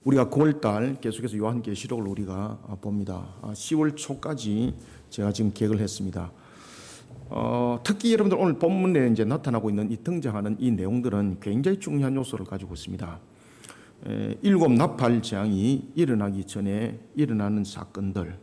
우리가 9월달 계속해서 요한계시록을 우리가 봅니다. 10월 초까지 제가 지금 계획을 했습니다. 특히 여러분들 오늘 본문에 이제 나타나고 있는 이 등장하는 이 내용들은 굉장히 중요한 요소를 가지고 있습니다. 일곱 나팔 재앙이 일어나기 전에 일어나는 사건들.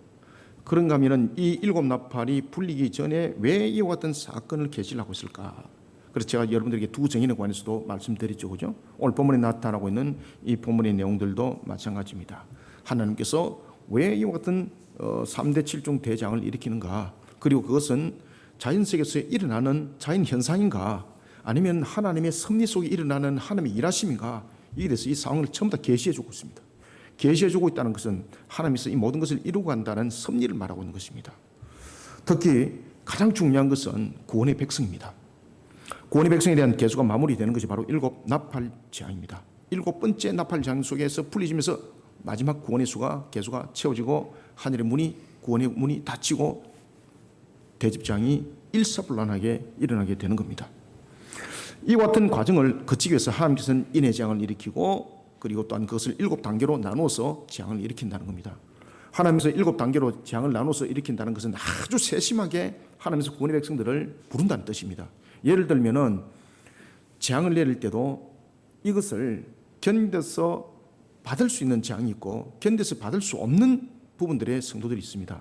그런가 하면은 이 일곱 나팔이 불리기 전에 왜 이와 같은 사건을 계시를 하고 있을까? 그래서 제가 여러분들에게 두 정인에 관해서도 말씀드렸죠, 그죠? 오늘 본문에 나타나고 있는 이 본문의 내용들도 마찬가지입니다. 하나님께서 왜 이와 같은 3대 7중 대장을 일으키는가? 그리고 그것은 자연 세계에서 일어나는 자연 현상인가? 아니면 하나님의 섭리 속에 일어나는 하나님의 일하심인가? 이에 대해서 이 상황을 전부 다 계시해주고 있습니다. 계시해주고 있다는 것은 하나님께서 이 모든 것을 이루고 간다는 섭리를 말하고 있는 것입니다. 특히 가장 중요한 것은 구원의 백성입니다. 구원의 백성에 대한 계수가 마무리되는 것이 바로 일곱 나팔 재앙입니다. 일곱 번째 나팔 재앙 속에서 풀리지면서 마지막 구원의 수가 계수가 채워지고 하늘의 문이 구원의 문이 닫히고 대집장이 일사불란하게 일어나게 되는 겁니다. 이와 같은 과정을 거치기 위해서 하나님께서는 인의 재앙을 일으키고 그리고 또한 그것을 일곱 단계로 나누어서 재앙을 일으킨다는 겁니다. 하나님께서 일곱 단계로 재앙을 나눠서 일으킨다는 것은 아주 세심하게 하나님께서 구원의 백성들을 부른다는 뜻입니다. 예를 들면은 재앙을 내릴 때도 이것을 견뎌서 받을 수 있는 재앙이 있고 견뎌서 받을 수 없는 부분들의 성도들이 있습니다.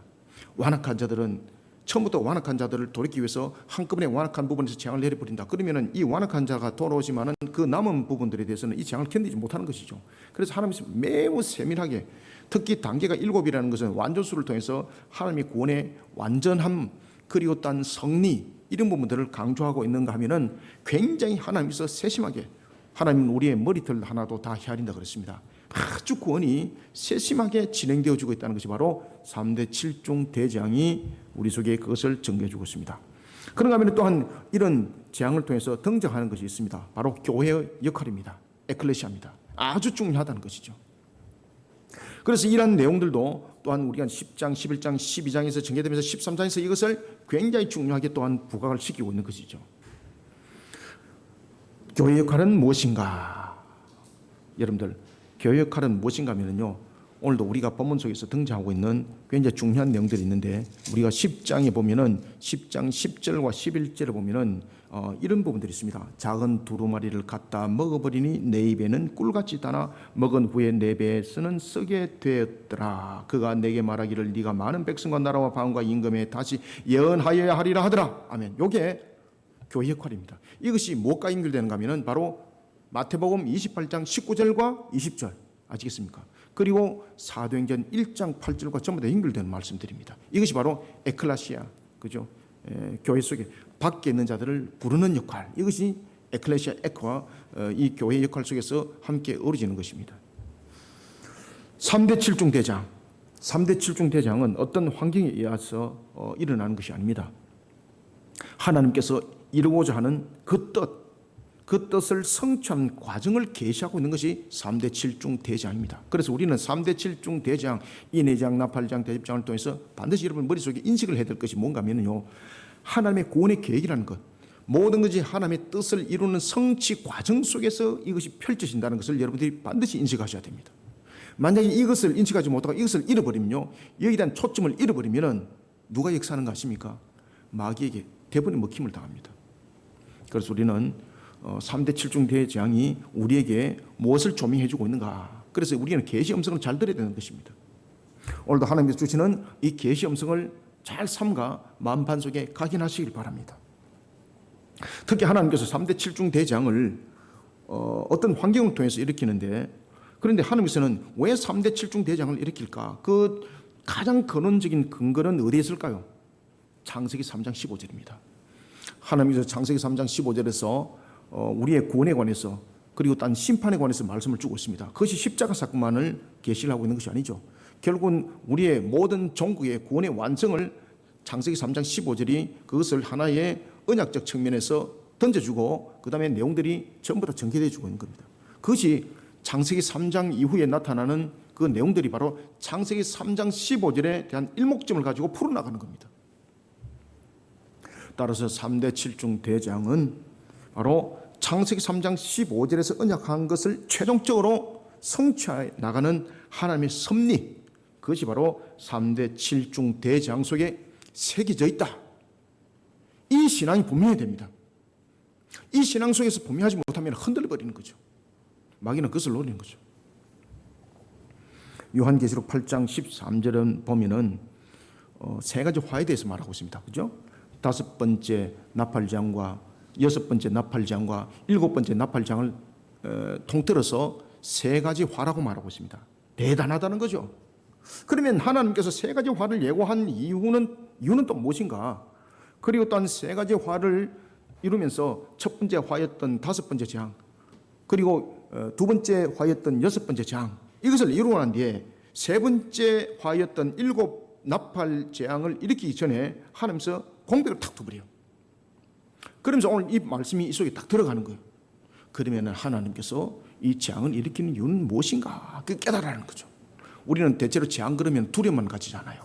완악한 자들은 처음부터 완악한 자들을 돌이키기 위해서 한꺼번에 완악한 부분에서 재앙을 내려버린다. 그러면은 이 완악한 자가 돌아오지만은 그 남은 부분들에 대해서는 이 재앙을 견디지 못하는 것이죠. 그래서 하나님께서 매우 세밀하게 특히 단계가 7이라는 것은 완전수를 통해서 하나님의 구원의 완전함 그리고 또 성리 이런 부분들을 강조하고 있는가 하면은 굉장히 하나님께서 세심하게 하나님은 우리의 머리털 하나도 다 헤아린다 그랬습니다. 아주 구원이 세심하게 진행되어지고 있다는 것이 바로 3대 7중 대재앙이 우리 속에 그것을 전개해주고 있습니다. 그런가 하면 또한 이런 재앙을 통해서 등장하는 것이 있습니다. 바로 교회의 역할입니다. 에클레시아입니다. 아주 중요하다는 것이죠. 그래서 이런 내용들도 또한 우리가 10장, 11장, 12장에서 전개되면서 13장에서 이것을 굉장히 중요하게 또한 부각을 시키고 있는 것이죠. 교회의 역할은 무엇인가? 여러분들 교회 역할은 무엇인가 하면요, 오늘도 우리가 본문 속에서 등장하고 있는 굉장히 중요한 내용들이 있는데 우리가 10장에 보면은 10장 10절과 11절에 보면은 이런 부분들이 있습니다. 작은 두루마리를 갖다 먹어버리니 내 입에는 꿀같이 다나 먹은 후에 내 배에서는 썩게 되었더라. 그가 내게 말하기를 네가 많은 백성과 나라와 방언과 임금에 다시 예언하여야 하리라 하더라. 아멘. 요게 교회 역할입니다. 이것이 뭐가 연결되는가 하면은 바로 마태복음 28장 19절과 20절 아시겠습니까? 그리고 사도행전 1장 8절과 전부 다 연결되는 말씀드립니다. 이것이 바로 에클레시아, 그죠? 교회 속에 밖에 있는 자들을 부르는 역할, 이것이 에클레시아 에크와 이 교회 역할 속에서 함께 어우러지는 것입니다. 3대 7중 대장, 3대 7중 대장은 어떤 환경에 의해서 일어나는 것이 아닙니다. 하나님께서 이루고자 하는 그 뜻을 성취한 과정을 계시하고 있는 것이 3대 7중 대장입니다. 그래서 우리는 3대 7중 대장, 인해장, 나팔장, 대집장을 통해서 반드시 여러분 머릿속에 인식을 해야 될 것이 뭔가 하면요, 하나님의 구원의 계획이라는 것, 모든 것이 하나님의 뜻을 이루는 성취 과정 속에서 이것이 펼쳐진다는 것을 여러분들이 반드시 인식하셔야 됩니다. 만약에 이것을 인식하지 못하고 이것을 잃어버리면요, 여기에 대한 초점을 잃어버리면 누가 역사하는 거 아십니까? 마귀에게 대번에 먹힘을 당합니다. 그래서 우리는 3대 7중 대재앙이 우리에게 무엇을 조명해주고 있는가? 그래서 우리는 계시 음성을 잘 들어야 되는 것입니다. 오늘도 하나님께서 주시는 이 계시 음성을 잘 삼가 마음판 속에 각인하시길 바랍니다. 특히 하나님께서 3대 7중 대재앙을 어떤 환경을 통해서 일으키는데, 그런데 하나님께서는 왜 3대 7중 대재앙을 일으킬까? 그 가장 근원적인 근거는 어디에 있을까요? 창세기 3장 15절입니다. 하나님께서 창세기 3장 15절에서 우리의 구원에 관해서 그리고 딴 심판에 관해서 말씀을 주고 있습니다. 그것이 십자가 사건만을 계시를 하고 있는 것이 아니죠. 결국은 우리의 모든 종국의 구원의 완성을 창세기 3장 15절이 그것을 하나의 언약적 측면에서 던져주고 그 다음에 내용들이 전부 다 전개되어 주고 있는 겁니다. 그것이 창세기 3장 이후에 나타나는 그 내용들이 바로 창세기 3장 15절에 대한 일목점을 가지고 풀어나가는 겁니다. 따라서 3대 7중 대장은 바로 창세기 3장 15절에서 언약한 것을 최종적으로 성취해 나가는 하나님의 섭리, 그것이 바로 3대 7중 대장 속에 새겨져 있다. 이 신앙이 분명해야 됩니다. 이 신앙 속에서 분명하지 못하면 흔들려버리는 거죠. 마귀는 그것을 노리는 거죠. 요한계시록 8장 13절은 보면은 세 가지 화에 대해서 말하고 있습니다. 그죠? 5번째 나팔장과 6번째 나팔장과 7번째 나팔장을 통틀어서 세 가지 화라고 말하고 있습니다. 대단하다는 거죠. 그러면 하나님께서 세 가지 화를 예고한 이유는 또 무엇인가? 그리고 또한 세 가지 화를 이루면서 첫 번째 화였던 5번째 장, 그리고 두 번째 화였던 6번째 장, 이것을 이루고 난 뒤에 세 번째 화였던 7 나팔 재앙을 일으키기 전에 하나님께서 공백을 탁 두버려요. 그러면서 오늘 이 말씀이 이 속에 딱 들어가는 거예요. 그러면 하나님께서 이 재앙을 일으키는 이유는 무엇인가? 그 깨달아라는 거죠. 우리는 대체로 재앙 그러면 두려움만 가지잖아요.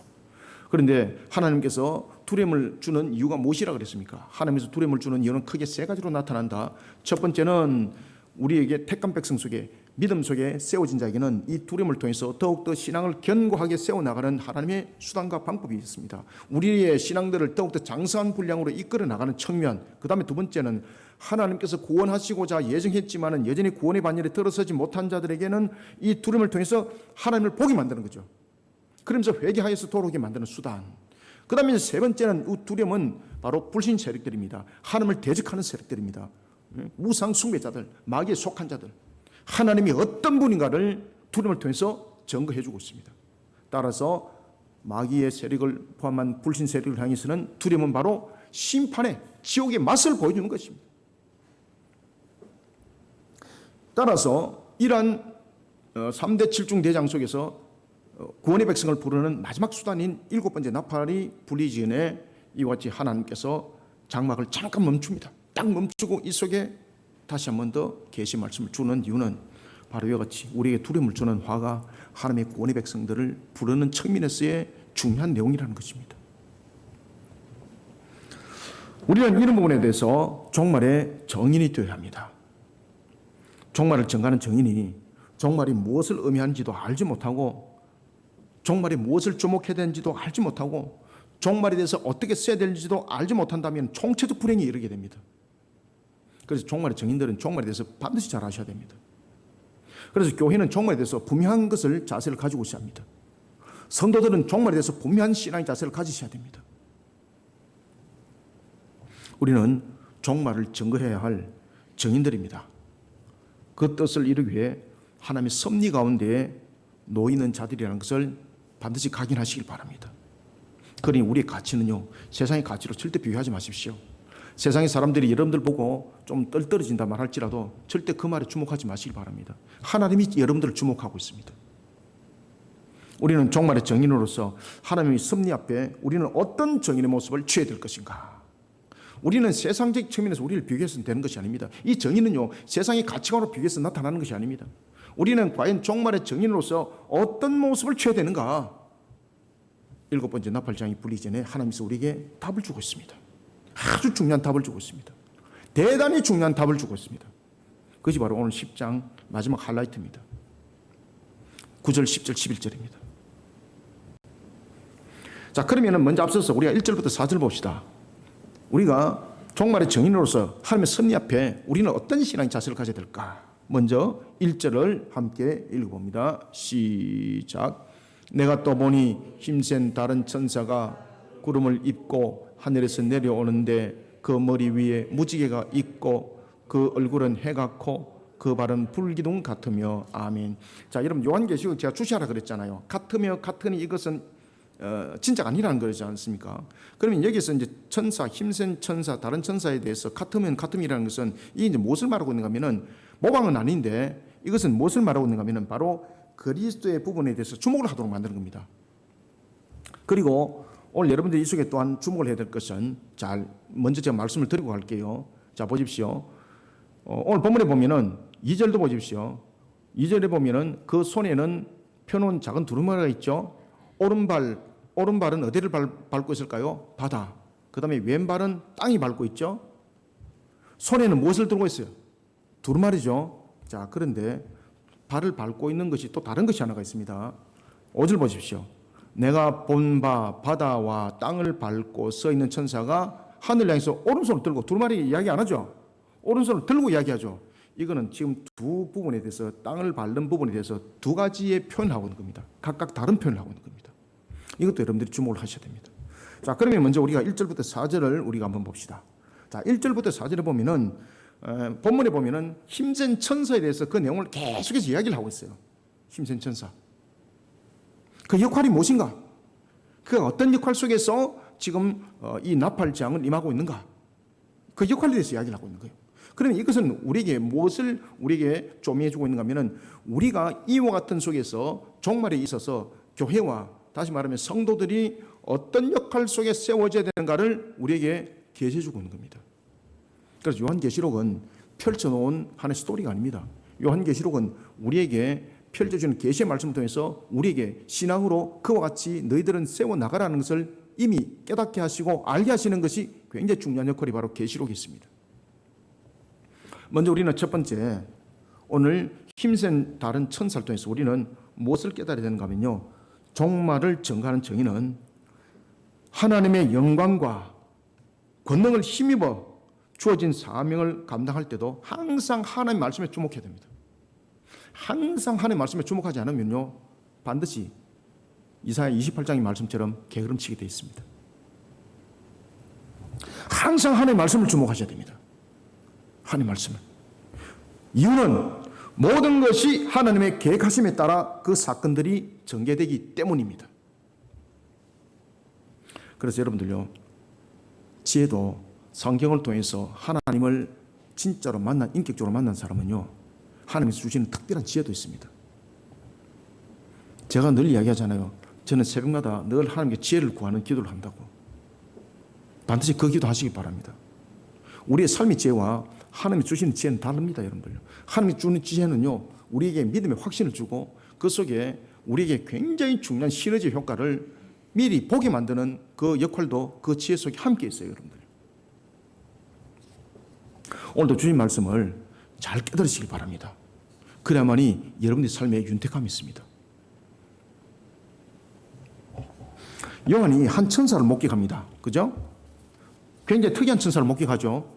그런데 하나님께서 두려움을 주는 이유가 무엇이라 그랬습니까? 하나님께서 두려움을 주는 이유는 크게 세 가지로 나타난다. 첫 번째는 우리에게 택한 백성 속에, 믿음 속에 세워진 자에게는 이 두려움을 통해서 더욱더 신앙을 견고하게 세워나가는 하나님의 수단과 방법이 있습니다. 우리의 신앙들을 더욱더 장성한 분량으로 이끌어 나가는 측면, 그 다음에 두 번째는 하나님께서 구원하시고자 예정했지만은 여전히 구원의 반열에 들어서지 못한 자들에게는 이 두려움을 통해서 하나님을 보게 만드는 거죠. 그러면서 회개하여서 돌아오게 만드는 수단. 그 다음에 세 번째는 이 두려움은 바로 불신 세력들입니다. 하나님을 대적하는 세력들입니다. 우상 숭배자들, 마귀에 속한 자들, 하나님이 어떤 분인가를 두려움을 통해서 증거해 주고 있습니다. 따라서 마귀의 세력을 포함한 불신 세력을 향해서는 두려움은 바로 심판의 지옥의 맛을 보여주는 것입니다. 따라서 이러한 3대 7중 대장 속에서 구원의 백성을 부르는 마지막 수단인 7번째 나팔이 불리기 전에 이와 같이 하나님께서 장막을 잠깐 멈춥니다. 딱 멈추고 이 속에 다시 한 번 더 계시 말씀을 주는 이유는 바로 이와 같이 우리에게 두려움을 주는 화가 하나님의 구원의 백성들을 부르는 측면에서의 중요한 내용이라는 것입니다. 우리는 이런 부분에 대해서 종말의 정인이 되어야 합니다. 종말을 정하는 정인이 종말이 무엇을 의미하는지도 알지 못하고, 종말이 무엇을 주목해야 되는지도 알지 못하고, 종말에 대해서 어떻게 써야 되는지도 알지 못한다면 총체적 불행에 이르게 됩니다. 그래서 종말의 정인들은 종말에 대해서 반드시 잘 아셔야 됩니다. 그래서 교회는 종말에 대해서 분명한 것을 자세를 가지고 있어야 합니다. 성도들은 종말에 대해서 분명한 신앙의 자세를 가지셔야 됩니다. 우리는 종말을 증거해야 할 정인들입니다. 그 뜻을 이루기 위해 하나님의 섭리 가운데에 놓이는 자들이라는 것을 반드시 각인하시길 바랍니다. 그러니 우리의 가치는요, 세상의 가치로 절대 비교하지 마십시오. 세상의 사람들이 여러분들 보고 좀 떨어진다 말할지라도 절대 그 말에 주목하지 마시기 바랍니다. 하나님이 여러분들을 주목하고 있습니다. 우리는 종말의 정인으로서 하나님의 섭리 앞에 우리는 어떤 정인의 모습을 취해야 될 것인가? 우리는 세상적 측면에서 우리를 비교해서는 되는 것이 아닙니다. 이 정인은요, 세상의 가치관으로 비교해서 나타나는 것이 아닙니다. 우리는 과연 종말의 정인으로서 어떤 모습을 취해야 되는가? 7번째 나팔장이 불리기 전에 하나님께서 우리에게 답을 주고 있습니다. 아주 중요한 답을 주고 있습니다. 대단히 중요한 답을 주고 있습니다. 그것이 바로 오늘 10장 마지막 하이라이트입니다. 9절, 10절, 11절입니다. 자, 그러면 먼저 앞서서 우리가 1절부터 4절 봅시다. 우리가 종말의 정인으로서 하나님의 섭리 앞에 우리는 어떤 신앙의 자세를 가져야 될까? 먼저 1절을 함께 읽어봅니다. 시작. 내가 또 보니 힘센 다른 천사가 구름을 입고 하늘에서 내려오는데 그 머리 위에 무지개가 있고 그 얼굴은 해같고 그 발은 불기둥 같으며. 아멘. 자, 여러분 요한계시록 제가 주시하라 그랬잖아요. 같으며 같으니 이것은 진짜가 아니라는 거지 않습니까? 그러면 여기서 이제 천사, 힘센 천사, 다른 천사에 대해서 같으면 같음이라는 것은 이게 이제 무엇을 말하고 있는가 하면은 모방은 아닌데 이것은 무엇을 말하고 있는가 하면은 바로 그리스도의 부분에 대해서 주목을 하도록 만드는 겁니다. 그리고 오늘 여러분들이 이 속에 또한 주목을 해야 될 것은, 잘 먼저 제가 말씀을 드리고 갈게요. 자, 보십시오. 오늘 본문에 보면은 2절도 보십시오. 2절에 보면은 그 손에는 펴놓은 작은 두루마리가 있죠. 오른발은 어디를 밟고 있을까요? 바다. 그 다음에 왼발은 땅이 밟고 있죠. 손에는 무엇을 들고 있어요? 두루마리죠. 자, 그런데 발을 밟고 있는 것이 또 다른 것이 하나가 있습니다. 5절 보십시오. 내가 본 바 바다와 땅을 밟고 서 있는 천사가 하늘 향해서 오른손을 들고, 두루마리 이야기 안 하죠. 오른손을 들고 이야기하죠. 이거는 지금 두 부분에 대해서, 땅을 밟는 부분에 대해서 두 가지의 표현을 하고 있는 겁니다. 각각 다른 표현을 하고 있는 겁니다. 이것도 여러분들이 주목을 하셔야 됩니다. 자, 그러면 먼저 우리가 1절부터 4절을 우리가 한번 봅시다. 자, 1절부터 4절에 보면은 본문에 보면은 힘센 천사에 대해서 그 내용을 계속해서 이야기를 하고 있어요. 힘센 천사. 그 역할이 무엇인가? 그가 어떤 역할 속에서 지금 이 나팔장을 임하고 있는가? 그 역할에 대해서 이야기를 하고 있는 거예요. 그러면 이것은 우리에게 무엇을 우리에게 조미해 주고 있는가 하면은, 우리가 이와 같은 속에서 종말에 있어서 교회와, 다시 말하면 성도들이 어떤 역할 속에 세워져야 되는가를 우리에게 계시해 주고 있는 겁니다. 그래서 요한계시록은 펼쳐놓은 하나의 스토리가 아닙니다. 요한계시록은 우리에게 펼쳐주는 계시의 말씀을 통해서 우리에게 신앙으로 그와 같이 너희들은 세워나가라는 것을 이미 깨닫게 하시고 알게 하시는 것이 굉장히 중요한 역할이 바로 계시록에 있습니다. 먼저 우리는 첫 번째, 오늘 힘센 다른 천사를 통해서 우리는 무엇을 깨달아야 되는가 하면요, 종말을 증거하는 정의는 하나님의 영광과 권능을 힘입어 주어진 사명을 감당할 때도 항상 하나님의 말씀에 주목해야 됩니다. 항상 하나님의 말씀에 주목하지 않으면요, 반드시 이사야 28장의 말씀처럼 게으름치게 되어 있습니다. 항상 하나님의 말씀을 주목하셔야 됩니다. 하나님의 말씀을. 이유는 모든 것이 하나님의 계획하심에 따라 그 사건들이 전개되기 때문입니다. 그래서 여러분들요, 지혜도 성경을 통해서 하나님을 진짜로 인격적으로 만난 사람은요, 하나님께서 주시는 특별한 지혜도 있습니다. 제가 늘 이야기하잖아요. 저는 새벽마다 늘 하나님께 지혜를 구하는 기도를 한다고. 반드시 그 기도 하시기 바랍니다. 우리의 삶의 지혜와 하나님이 주시는 지혜는 다릅니다, 여러분들. 하나님이 주는 지혜는요, 우리에게 믿음의 확신을 주고 그 속에 우리에게 굉장히 중요한 시너지 효과를 미리 보게 만드는 그 역할도 그 지혜 속에 함께 있어요, 여러분들. 오늘도 주님 말씀을 잘 깨달으시길 바랍니다. 그래야만이 여러분의 삶에 윤택함이 있습니다. 요한이 한 천사를 목격합니다. 그죠? 굉장히 특이한 천사를 목격하죠.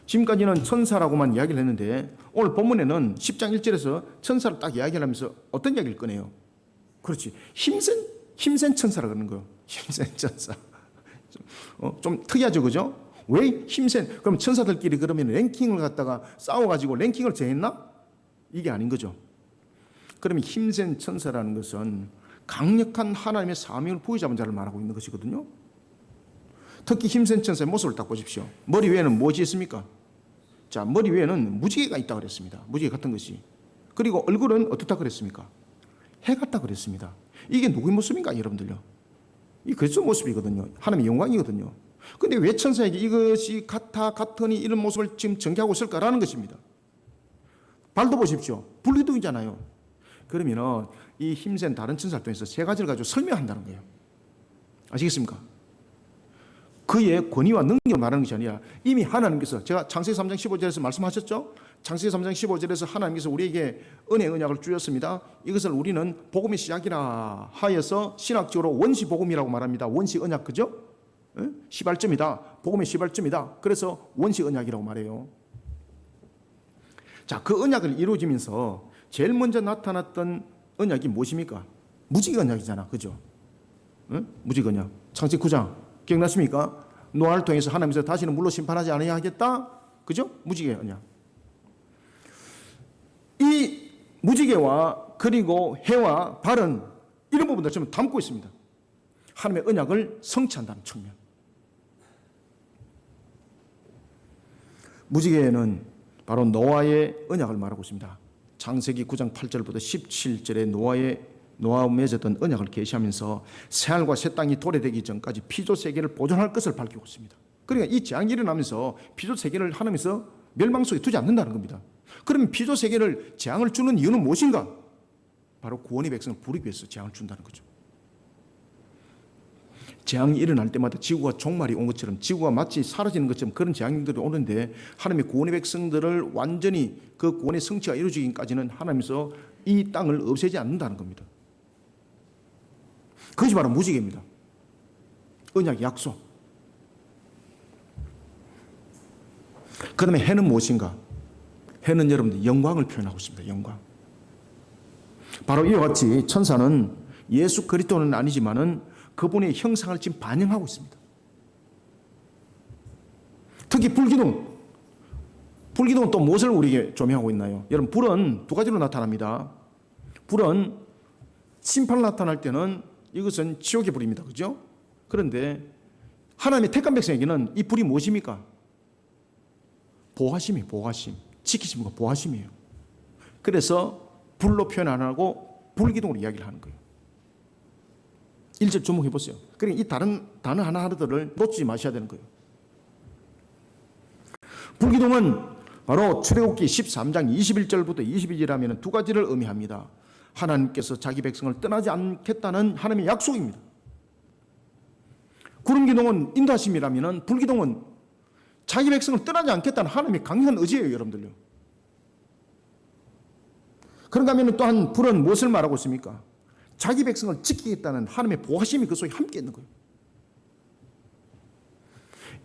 지금까지는 천사라고만 이야기를 했는데 오늘 본문에는 10장 1절에서 천사를 딱 이야기를 하면서 어떤 이야기를 꺼내요? 그렇지. 힘센 천사라 그러는 거예요. 힘센 천사. 좀 특이하죠, 그죠? 왜 힘센? 그럼 천사들끼리 그러면 랭킹을 갖다가 싸워가지고 랭킹을 정했나? 이게 아닌 거죠. 그러면 힘센 천사라는 것은 강력한 하나님의 사명을 부여잡은 자를 말하고 있는 것이거든요. 특히 힘센 천사의 모습을 딱 보십시오. 머리 위에는 무엇이 있습니까? 자, 머리 위에는 무지개가 있다고 그랬습니다. 무지개 같은 것이. 그리고 얼굴은 어떻다 그랬습니까? 해 같다 그랬습니다. 이게 누구의 모습인가, 여러분들요? 이 그리스도 모습이거든요. 하나님의 영광이거든요. 근데 왜 천사에게 이것이 같으니 이런 모습을 지금 전개하고 있을까라는 것입니다. 발도 보십시오. 불기둥이잖아요. 그러면 이 힘센 다른 천사를 통해서 세 가지를 가지고 설명한다는 거예요. 아시겠습니까? 그의 권위와 능력을 말하는 것이 아니라 이미 하나님께서, 제가 창세기 3장 15절에서 말씀하셨죠? 창세기 3장 15절에서 하나님께서 우리에게 은혜 언약을 주셨습니다. 이것을 우리는 복음의 시작이라 하여서 신학적으로 원시 복음이라고 말합니다. 원시 언약, 그죠? 시발점이다. 복음의 시발점이다. 그래서 원시 언약이라고 말해요. 자, 그 언약을 이루어지면서 제일 먼저 나타났던 언약이 무엇입니까? 무지개 언약이잖아. 그죠? 무지개 언약. 창세기 9장. 기억나십니까? 노아를 통해서 하나님께서 다시는 물로 심판하지 않아야 하겠다. 그죠? 무지개 언약. 이 무지개와 그리고 해와 발은 이런 부분들 전부 담고 있습니다. 하나님의 언약을 성취한다는 측면. 무지개는 바로 노아의 언약을 말하고 있습니다. 창세기 9장 8절부터 17절에 노아와 맺었던 언약을 계시하면서 새하늘과 새 땅이 도래되기 전까지 피조 세계를 보존할 것을 밝히고 있습니다. 그러니까 이 재앙이 일어나면서 피조 세계를 하나님께서 멸망 속에 두지 않는다는 겁니다. 그러면 피조 세계를 재앙을 주는 이유는 무엇인가? 바로 구원의 백성을 부르기 위해서 재앙을 준다는 거죠. 재앙이 일어날 때마다 지구가 종말이 온 것처럼, 지구가 마치 사라지는 것처럼 그런 재앙들이 오는데, 하나님의 구원의 백성들을 완전히 그 구원의 성취가 이루어지기까지는 하나님께서 이 땅을 없애지 않는다는 겁니다. 그것이 바로 무지개입니다. 언약, 약속. 그 다음에 해는 무엇인가? 해는 여러분들 영광을 표현하고 있습니다. 영광. 바로 이와 같이 천사는 예수 그리스도는 아니지만은 그분의 형상을 지금 반영하고 있습니다. 특히 불기둥은 또 무엇을 우리에게 조명하고 있나요? 여러분, 불은 두 가지로 나타납니다. 불은 심판 나타날 때는 이것은 지옥의 불입니다. 그죠? 그런데 하나님의 택한 백성에게는 이 불이 무엇입니까? 보호하심이에요. 보호하심. 지키심과 보호하심이에요. 그래서 불로 표현 안 하고 불기둥으로 이야기를 하는 거예요. 1절 주목해 보세요. 그러니까 이 다른 단어 하나하나들을 놓치지 마셔야 되는 거예요. 불기둥은 바로 출애굽기 13장 21절부터 22절이라면 두 가지를 의미합니다. 하나님께서 자기 백성을 떠나지 않겠다는 하나님의 약속입니다. 구름기둥은 인도하심이라면 불기둥은 자기 백성을 떠나지 않겠다는 하나님의 강력한 의지예요, 여러분들요. 그런가 하면 또한 불은 무엇을 말하고 있습니까? 자기 백성을 지키겠다는 하나님의 보호하심이 그 속에 함께 있는 거예요.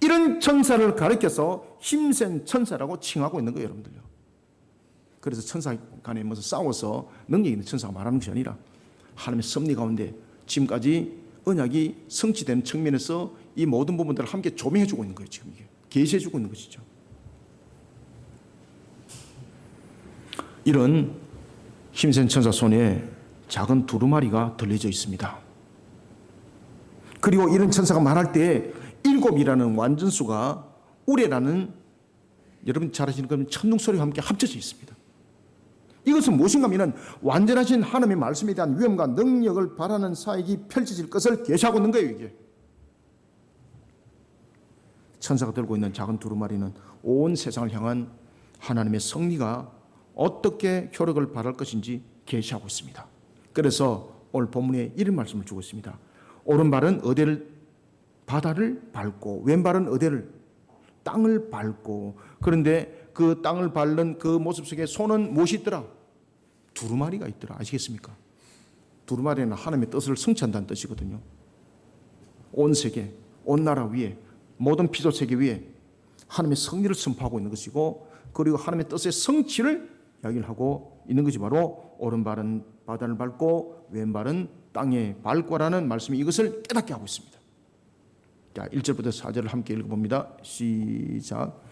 이런 천사를 가리켜서 힘센 천사라고 칭하고 있는 거예요, 여러분들요. 그래서 천사 간에 무슨 싸워서 능력 있는 천사가 말하는 것이 아니라 하나님의 섭리 가운데 지금까지 언약이 성취되는 측면에서 이 모든 부분들을 함께 조명해주고 있는 거예요. 지금 이게 계시해주고 있는 것이죠. 이런 힘센 천사 손에 작은 두루마리가 들려져 있습니다. 그리고 이런 천사가 말할 때 7이라는 완전수가 우레라는, 여러분 잘 아시는 그런 천둥소리와 함께 합쳐져 있습니다. 이것은 무엇인가 하면 완전하신 하나님의 말씀에 대한 위엄과 능력을 바라는 사역이 펼쳐질 것을 계시하고 있는 거예요. 이게 천사가 들고 있는 작은 두루마리는 온 세상을 향한 하나님의 섭리가 어떻게 효력을 발할 것인지 계시하고 있습니다. 그래서 오늘 본문에 이런 말씀을 주고 있습니다. 오른발은 바다를 밟고 왼발은 땅을 밟고, 그런데 그 땅을 밟는 그 모습 속에 손은 무엇이 있더라? 두루마리가 있더라. 아시겠습니까? 두루마리는 하나님의 뜻을 성취한다는 뜻이거든요. 온 세계, 온 나라 위에, 모든 피조 세계 위에 하나님의 승리를 선포하고 있는 것이고, 그리고 하나님의 뜻의 성취를 이야기를 하고 있는 것이 바로 오른발은 바다를 밟고 왼발은 땅에 밟고라는 말씀이 이것을 깨닫게 하고 있습니다. 자, 1절부터 4절을 함께 읽어봅니다. 시작.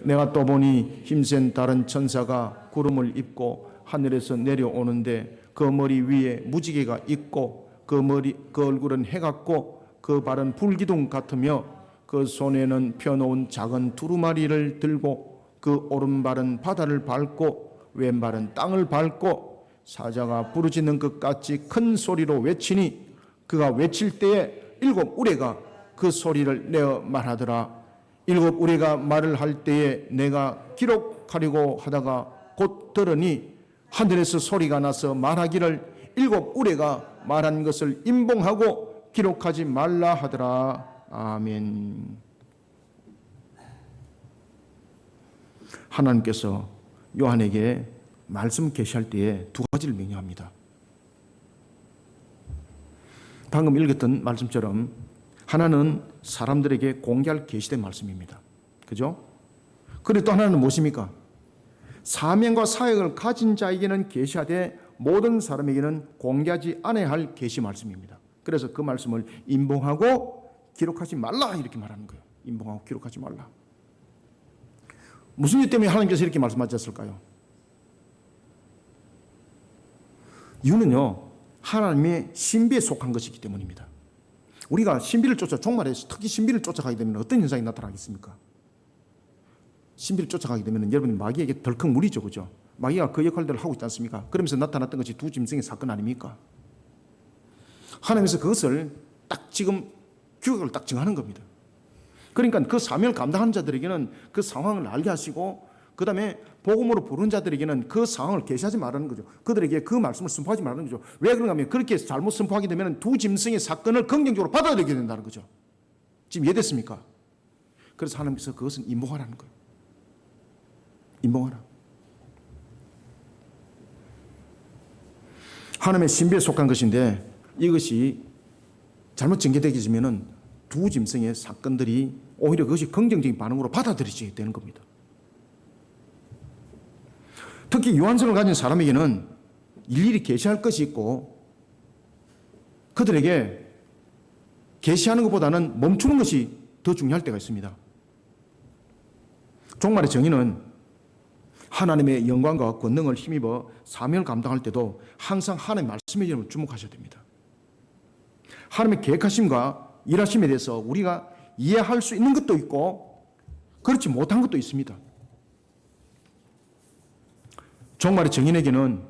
내가 또 보니 힘센 다른 천사가 구름을 입고 하늘에서 내려오는데 그 머리 위에 무지개가 있고 그 얼굴은 해 같고 그 발은 불기둥 같으며 그 손에는 펴놓은 작은 두루마리를 들고 그 오른발은 바다를 밟고 왼발은 땅을 밟고 사자가 부르짖는 것 같이 큰 소리로 외치니 그가 외칠 때에 7 우레가 그 소리를 내어 말하더라. 7 우레가 말을 할 때에 내가 기록하려고 하다가 곧 들으니 하늘에서 소리가 나서 말하기를 7 우레가 말한 것을 임봉하고 기록하지 말라 하더라. 아멘. 하나님께서 요한에게 말씀 계시할 때에 두 가지를 명령합니다. 방금 읽었던 말씀처럼 하나는 사람들에게 공개할 계시된 말씀입니다. 그죠? 그리고 또 하나는 무엇입니까? 사명과 사역을 가진 자에게는 계시하되 모든 사람에게는 공개하지 않아야 할 계시 말씀입니다. 그래서 그 말씀을 임봉하고 기록하지 말라 이렇게 말하는 거예요. 임봉하고 기록하지 말라. 무슨 일 때문에 하나님께서 이렇게 말씀하셨을까요? 이유는요, 하나님의 신비에 속한 것이기 때문입니다. 우리가 신비를 종말에 특히 신비를 쫓아가게 되면 어떤 현상이 나타나겠습니까? 신비를 쫓아가게 되면 여러분 마귀에게 덜컥 무리죠, 그죠? 마귀가 그 역할들을 하고 있지 않습니까? 그러면서 나타났던 것이 두 짐승의 사건 아닙니까? 하나님께서 그것을 딱 지금 규격을 딱 정하는 겁니다. 그러니까 그 사명을 감당하는 자들에게는 그 상황을 알게 하시고, 그 다음에 복음으로 부른 자들에게는 그 상황을 계시하지 말라는 거죠. 그들에게 그 말씀을 선포하지 말라는 거죠. 왜 그런가 하면 그렇게 잘못 선포하게 되면 두 짐승의 사건을 긍정적으로 받아들이게 된다는 거죠. 지금 이해됐습니까? 그래서 하나님께서 그것은 인봉하라는 거예요. 인봉하라. 하나님의 신비에 속한 것인데 이것이 잘못 전개되게 두 짐승의 사건들이 오히려 그것이 긍정적인 반응으로 받아들이게 되는 겁니다. 특히 유한성을 가진 사람에게는 일일이 계시할 것이 있고 그들에게 계시하는 것보다는 멈추는 것이 더 중요할 때가 있습니다. 종말의 정의는 하나님의 영광과 권능을 힘입어 사명을 감당할 때도 항상 하나님의 말씀에 이름을 주목하셔야 됩니다. 하나님의 계획하심과 일하심에 대해서 우리가 이해할 수 있는 것도 있고 그렇지 못한 것도 있습니다. 종말의 정인에게는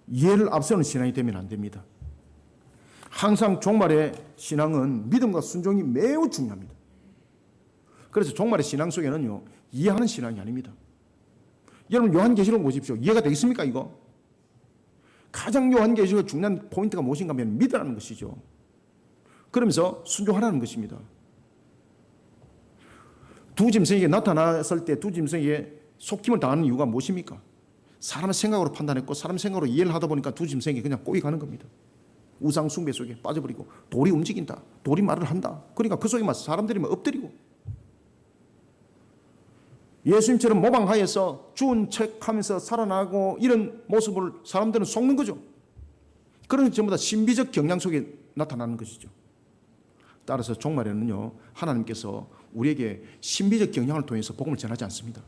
이해를 앞세우는 신앙이 되면 안 됩니다. 항상 종말의 신앙은 믿음과 순종이 매우 중요합니다. 그래서 종말의 신앙 속에는요, 이해하는 신앙이 아닙니다. 여러분 요한계시록 보십시오. 이해가 되겠습니까 이거? 가장 요한계시록의 중요한 포인트가 무엇인가 하면 믿으라는 것이죠. 그러면서 순종하라는 것입니다. 두 짐승에게 나타났을 때 두 짐승에게 속임을 당하는 이유가 무엇입니까? 사람의 생각으로 판단했고 사람의 생각으로 이해를 하다 보니까 두 짐승에게 그냥 꼬이가는 겁니다. 우상 숭배 속에 빠져버리고 돌이 움직인다. 돌이 말을 한다. 그러니까 그 속에 사람들이 엎드리고 예수님처럼 모방하여서 주운 척하면서 살아나고 이런 모습을 사람들은 속는 거죠. 그런 전부 다 신비적 경향 속에 나타나는 것이죠. 따라서 종말에는요, 하나님께서 우리에게 신비적 경향을 통해서 복음을 전하지 않습니다.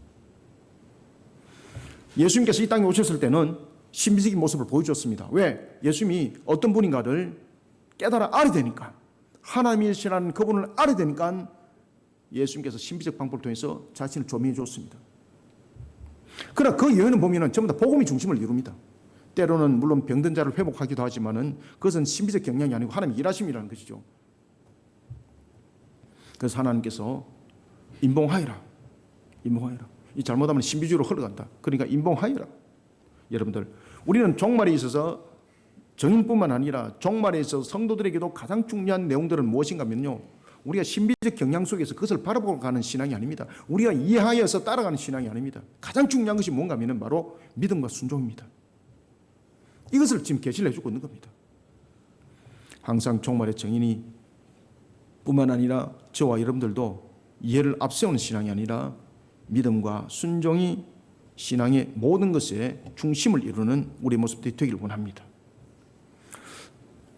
예수님께서 이 땅에 오셨을 때는 신비적인 모습을 보여주었습니다. 왜? 예수님이 어떤 분인가를 깨달아 알아야 되니까, 하나님이시라는 그분을 알아야 되니까 예수님께서 신비적 방법을 통해서 자신을 조명해 주었습니다. 그러나 그 이유는 보면 전부 다 복음이 중심을 이룹니다. 때로는 물론 병든 자를 회복하기도 하지만은 그것은 신비적 경향이 아니고 하나님의 일하심이라는 것이죠. 그래서 하나님께서 인봉하여라. 인봉하여라. 이 잘못하면 신비주의로 흘러간다. 그러니까 인봉하여라. 여러분들, 우리는 종말에 있어서 정인뿐만 아니라 종말에 있어서 성도들에게도 가장 중요한 내용들은 무엇인가 하면요, 우리가 신비적 경향 속에서 그것을 바라보고 가는 신앙이 아닙니다. 우리가 이해하여서 따라가는 신앙이 아닙니다. 가장 중요한 것이 뭔가 하면 바로 믿음과 순종입니다. 이것을 지금 계시를 해주고 있는 겁니다. 항상 종말의 정인이 뿐만 아니라 저와 여러분들도 이해를 앞세우는 신앙이 아니라 믿음과 순종이 신앙의 모든 것의 중심을 이루는 우리의 모습들이 되기를 원합니다.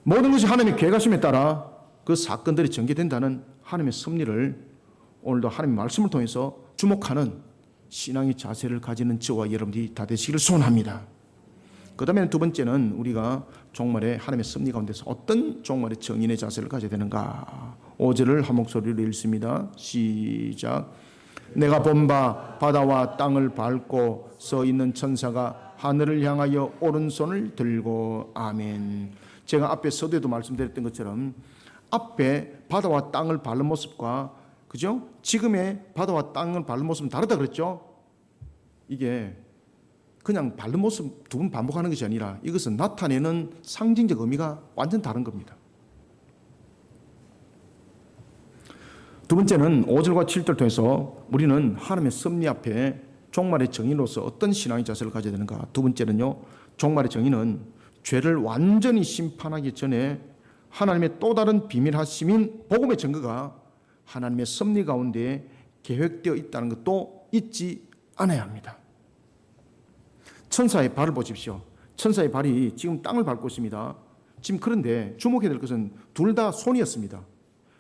모든 것이 하나님의 계획하심에 따라 그 사건들이 전개된다는 하나님의 섭리를 오늘도 하나님의 말씀을 통해서 주목하는 신앙의 자세를 가지는 저와 여러분들이 다 되시기를 소원합니다. 그 다음에 두 번째는 우리가 종말의 하나님의 섭리 가운데서 어떤 종말의 정인의 자세를 가져야 되는가. 5절을 한 목소리로 읽습니다. 시작. 내가 본 바 바다와 땅을 밟고 서 있는 천사가 하늘을 향하여 오른손을 들고 아멘. 제가 앞에 서두에도 말씀드렸던 것처럼 앞에 바다와 땅을 밟는 모습과 그죠? 지금의 바다와 땅을 밟는 모습은 다르다 그랬죠? 이게 그냥 밟는 모습 두 번 반복하는 것이 아니라 이것은 나타내는 상징적 의미가 완전 다른 겁니다. 두 번째는 5절과 7절 통해서 우리는 하나님의 섭리 앞에 종말의 정의로서 어떤 신앙의 자세를 가져야 되는가. 두 번째는요, 종말의 정의는 죄를 완전히 심판하기 전에 하나님의 또 다른 비밀하심인 복음의 증거가 하나님의 섭리 가운데 계획되어 있다는 것도 잊지 않아야 합니다. 천사의 발을 보십시오. 천사의 발이 지금 땅을 밟고 있습니다. 지금 그런데 주목해야 될 것은 둘 다 손이었습니다.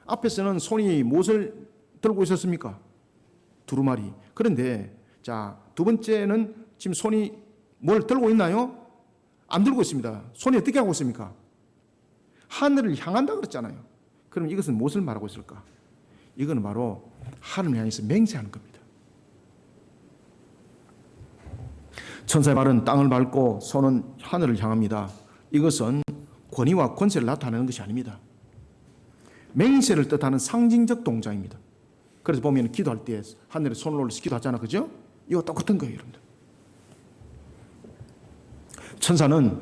앞에서는 손이 무엇을 들고 있었습니까? 두루마리. 그런데 자, 두 번째는 지금 손이 뭘 들고 있나요? 안 들고 있습니다. 손이 어떻게 하고 있습니까? 하늘을 향한다 그랬잖아요. 그럼 이것은 무엇을 말하고 있을까? 이건 바로 하늘을 향해서 맹세하는 겁니다. 천사의 발은 땅을 밟고 손은 하늘을 향합니다. 이것은 권위와 권세를 나타내는 것이 아닙니다. 맹세를 뜻하는 상징적 동작입니다. 그래서 보면 기도할 때 하늘에 손을 올려서 기도하잖아, 그죠? 이거 똑같은 거예요, 여러분들. 천사는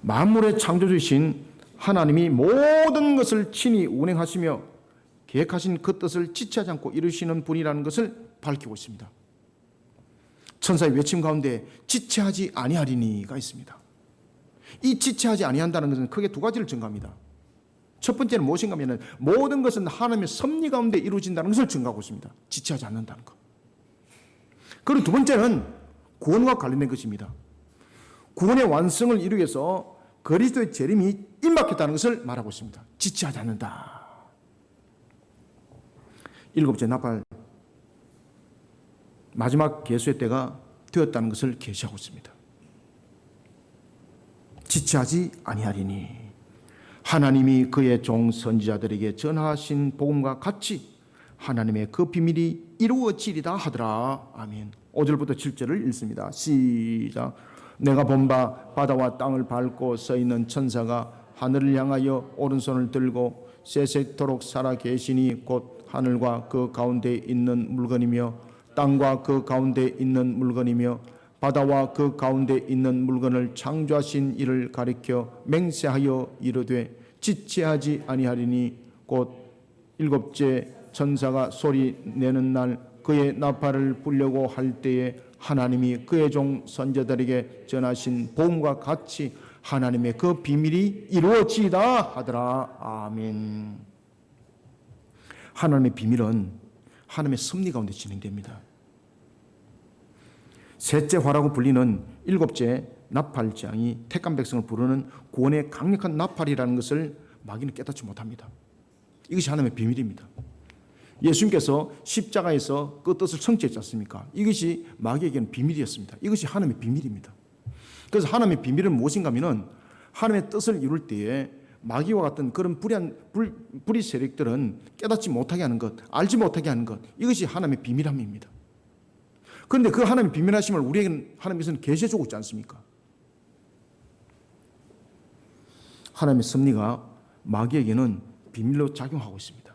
만물의 창조주이신 하나님이 모든 것을 친히 운행하시며 계획하신 그 뜻을 지체하지 않고 이루시는 분이라는 것을 밝히고 있습니다. 천사의 외침 가운데 지체하지 아니하리니가 있습니다. 이 지체하지 아니한다는 것은 크게 두 가지를 증가합니다. 첫 번째는 무엇인가 하면 모든 것은 하나님의 섭리 가운데 이루어진다는 것을 증가하고 있습니다. 지체하지 않는다는 것. 그리고 두 번째는 구원과 관련된 것입니다. 구원의 완성을 이루기 위해서 그리스도의 재림이 임박했다는 것을 말하고 있습니다. 지체하지 않는다. 일곱째 나팔 마지막 계수의 때가 되었다는 것을 계시하고 있습니다. 지체하지 아니하리니 하나님이 그의 종 선지자들에게 전하신 복음과 같이 하나님의 그 비밀이 이루어지리다 하더라. 아멘. 5절부터 7절을 읽습니다. 시작. 내가 본 바 바다와 땅을 밟고 서 있는 천사가 하늘을 향하여 오른손을 들고 세세토록 살아 계시니 곧 하늘과 그 가운데 있는 물건이며 땅과 그 가운데 있는 물건이며 바다와 그 가운데 있는 물건을 창조하신 이를 가리켜 맹세하여 이르되 지체하지 아니하리니 곧 일곱째 천사가 소리 내는 날 그의 나팔을 불려고 할 때에 하나님이 그의 종 선지자들에게 전하신 복음과 같이 하나님의 그 비밀이 이루어지다 하더라. 아멘. 하나님의 비밀은 하나님의 섭리 가운데 진행됩니다. 셋째 화라고 불리는 일곱째 나팔장이 택한 백성을 부르는 구원의 강력한 나팔이라는 것을 마귀는 깨닫지 못합니다. 이것이 하나님의 비밀입니다. 예수님께서 십자가에서 그 뜻을 성취했지 않습니까? 이것이 마귀에게는 비밀이었습니다. 이것이 하나님의 비밀입니다. 그래서 하나님의 비밀은 무엇인가 하면 하나님의 뜻을 이룰 때에 마귀와 같은 그런 불의 세력들은 깨닫지 못하게 하는 것, 알지 못하게 하는 것, 이것이 하나님의 비밀함입니다. 그런데 그 하나님의 비밀하심을 우리에게는 하나님께서는 계시해 주고 있지 않습니까? 하나님의 섭리가 마귀에게는 비밀로 작용하고 있습니다.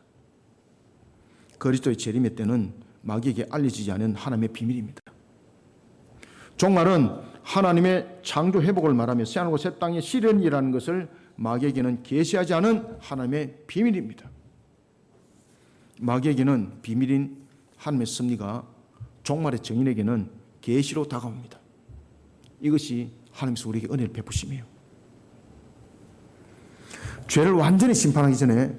그리스도의 재림의 때는 마귀에게 알려지지 않은 하나님의 비밀입니다. 종말은 하나님의 창조 회복을 말하며 새하늘과 새 땅의 실현이라는 것을 마귀에게는 계시하지 않은 하나님의 비밀입니다. 마귀에게는 비밀인 하나님의 섭리가 종말의 정인에게는 계시로 다가옵니다. 이것이 하나님께서 우리에게 은혜를 베푸심이에요. 죄를 완전히 심판하기 전에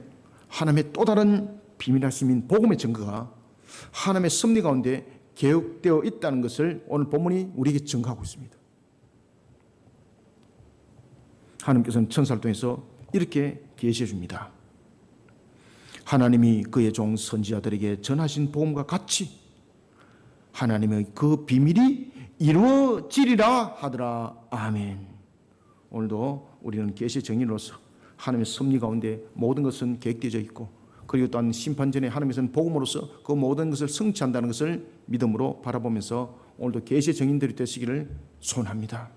하나님의 또 다른 비밀하심인 복음의 증거가 하나님의 섭리 가운데 계획되어 있다는 것을 오늘 본문이 우리에게 증거하고 있습니다. 하나님께서는 천사를 통해서 이렇게 계시해 줍니다. 하나님이 그의 종 선지자들에게 전하신 복음과 같이 하나님의 그 비밀이 이루어지리라 하더라. 아멘. 오늘도 우리는 계시의 증인으로서 하나님의 섭리 가운데 모든 것은 계획되어져 있고 그리고 또한 심판 전에 하나님께서는 복음으로서 그 모든 것을 성취한다는 것을 믿음으로 바라보면서 오늘도 계시의 증인들이 되시기를 소원합니다.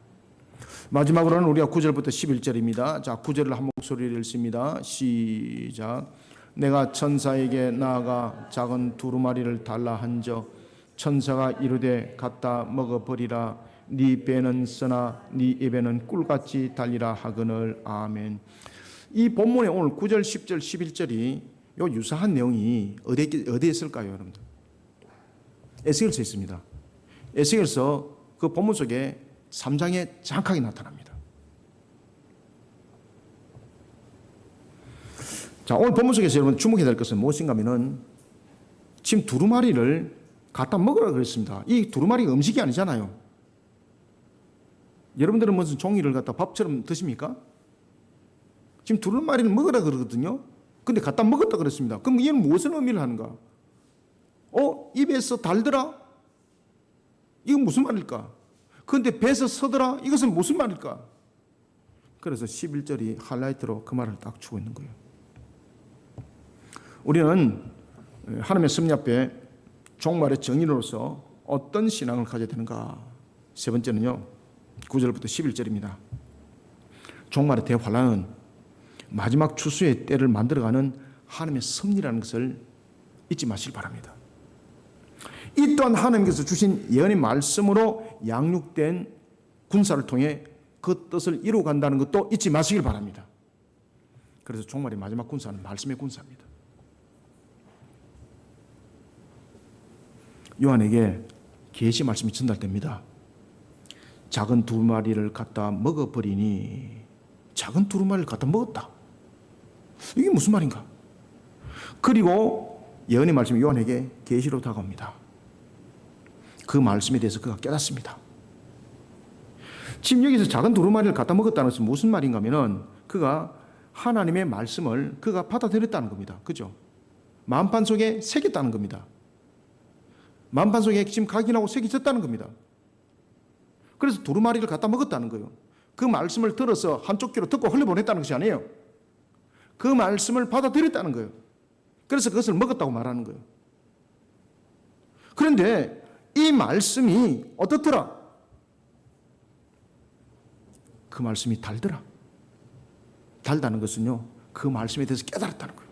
마지막으로는 우리가 9절부터 11절입니다. 자, 9절을 한 목소리를 읽습니다. 시작. 내가 천사에게 나아가 작은 두루마리를 달라 한적 천사가 이르되 갖다 먹어버리라. 네 배는 쓰나 네 입에는 꿀같이 달리라 하거늘. 아멘. 이 본문의 오늘 9절, 10절, 11절이 요 유사한 내용이 어디에 있을까요, 여러분들? 에스겔서에 있습니다. 에스겔서 그 본문 속에 3장에 정확하게 나타납니다. 자, 오늘 본문 속에서 여러분 주목해야 될 것은 무엇인가 하면은 지금 두루마리를 갖다 먹으라 그랬습니다. 이 두루마리가 음식이 아니잖아요. 여러분들은 무슨 종이를 갖다 밥처럼 드십니까? 지금 두루마리를 먹으라 그러거든요. 근데 갖다 먹었다 그랬습니다. 그럼 이는 무엇을 의미를 하는가? 입에서 달더라? 이건 무슨 말일까? 그런데 배에서 서더라? 이것은 무슨 말일까? 그래서 11절이 하이라이트로 그 말을 딱 주고 있는 거예요. 우리는 하나님의 섭리 앞에 종말의 정인으로서 어떤 신앙을 가져야 되는가? 세 번째는요, 9절부터 11절입니다. 종말의 대환란은 마지막 추수의 때를 만들어가는 하나님의 섭리라는 것을 잊지 마시기 바랍니다. 이 또한 하나님께서 주신 예언의 말씀으로 양육된 군사를 통해 그 뜻을 이루어간다는 것도 잊지 마시길 바랍니다. 그래서 종말의 마지막 군사는 말씀의 군사입니다. 요한에게 계시 말씀이 전달됩니다. 작은 두루마리를 갖다 먹어버리니, 작은 두루마리를 갖다 먹었다. 이게 무슨 말인가? 그리고 예언의 말씀이 요한에게 계시로 다가옵니다. 그 말씀에 대해서 그가 깨닫습니다. 지금 여기서 작은 두루마리를 갖다 먹었다는 것은 무슨 말인가 하면은 그가 하나님의 말씀을 그가 받아들였다는 겁니다. 그죠? 만판 속에 새겼다는 겁니다. 만판 속에 지금 각인하고 새겨졌다는 겁니다. 그래서 두루마리를 갖다 먹었다는 거예요. 그 말씀을 들어서 한쪽 귀로 듣고 흘려보냈다는 것이 아니에요. 그 말씀을 받아들였다는 거예요. 그래서 그것을 먹었다고 말하는 거예요. 그런데 이 말씀이 어떻더라? 그 말씀이 달더라. 달다는 것은요, 그 말씀에 대해서 깨달았다는 거예요.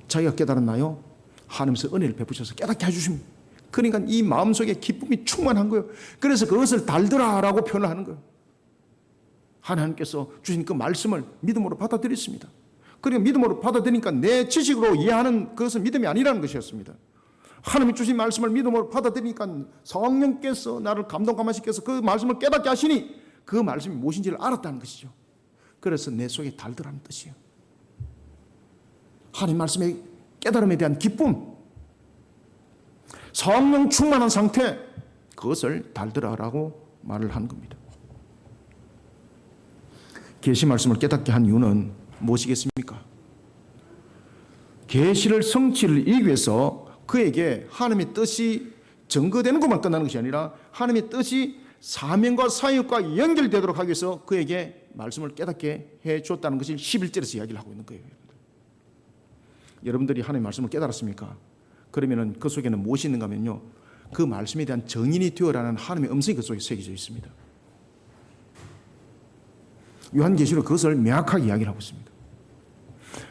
자기가 깨달았나요? 하나님께서 은혜를 베푸셔서 깨닫게 해주십니다. 그러니까 이 마음속에 기쁨이 충만한 거예요. 그래서 그것을 달더라라고 표현을 하는 거예요. 하나님께서 주신 그 말씀을 믿음으로 받아들였습니다. 그리고 믿음으로 받아들이니까 내 지식으로 이해하는 그것은 믿음이 아니라는 것이었습니다. 하나님이 주신 말씀을 믿음으로 받아들이니까 성령께서 나를 감동감화시켜서 그 말씀을 깨닫게 하시니 그 말씀이 무엇인지를 알았다는 것이죠. 그래서 내 속에 달더라는 뜻이에요. 하나님 말씀의 깨달음에 대한 기쁨, 성령 충만한 상태, 그것을 달더라라고 말을 한 겁니다. 계시 말씀을 깨닫게 한 이유는 무엇이겠습니까? 계시를 성취를 이루기 위해서 그에게 하나님의 뜻이 증거되는 것만 끝나는 것이 아니라 하나님의 뜻이 사명과 사역과 연결되도록 하기 위해서 그에게 말씀을 깨닫게 해줬다는 것을 11절에서 이야기를 하고 있는 거예요. 여러분들이 하나님의 말씀을 깨달았습니까? 그러면 그 속에는 무엇이 있는가 하면요, 그 말씀에 대한 정인이 되어라는 하나님의 음성이 그 속에 새겨져 있습니다. 요한계시록 그것을 명확하게 이야기를 하고 있습니다.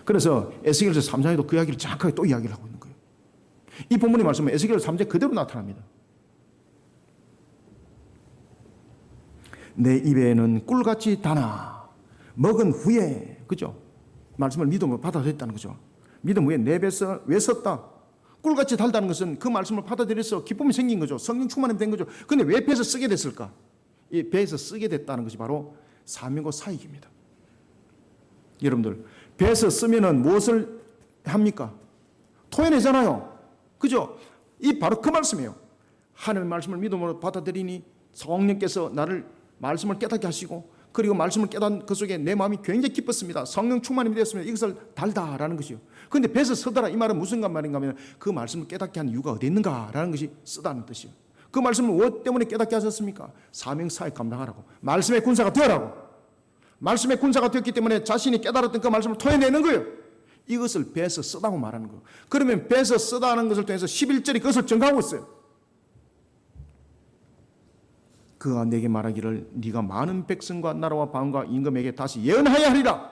그래서 에스겔서 3장에도 그 이야기를 정확하게 또 이야기를 하고 있는 거예요. 이 본문의 말씀은 에스겔 3장 그대로 나타납니다. 내 입에는 꿀같이 다나 먹은 후에, 그죠? 말씀을 믿음으로 받아들였다는 거죠. 믿음 후에 내 배에서 왜 섰다? 꿀같이 달다는 것은 그 말씀을 받아들여서 기쁨이 생긴 거죠. 성령 충만이 된 거죠. 그런데 왜 배에서 쓰게 됐을까? 이 배에서 쓰게 됐다는 것이 바로 사명과 사역입니다. 여러분들, 배에서 쓰면은 무엇을 합니까? 토해내잖아요. 그죠? 이 바로 그 말씀이에요. 하나님의 말씀을 믿음으로 받아들이니 성령께서 나를 말씀을 깨닫게 하시고, 그리고 말씀을 깨닫는 그 속에 내 마음이 굉장히 기뻤습니다. 성령 충만이 되었습니다. 이것을 달다라는 것이요. 그런데 배에서 쓰더라, 이 말은 무슨 말인가 하면 그 말씀을 깨닫게 하는 이유가 어디 있는가라는 것이 쓰다는 뜻이요. 그 말씀을 무엇 때문에 깨닫게 하셨습니까? 사명 사역 감당하라고, 말씀의 군사가 되어라고. 말씀의 군사가 되었기 때문에 자신이 깨달았던 그 말씀을 토해내는 거예요. 이것을 배에서 쓰다고 말하는 거예요. 그러면 배에서 쓰다는 것을 통해서 11절이 그것을 증가하고 있어요. 그가 내게 말하기를 네가 많은 백성과 나라와 방과 임금에게 다시 예언하여 하리라.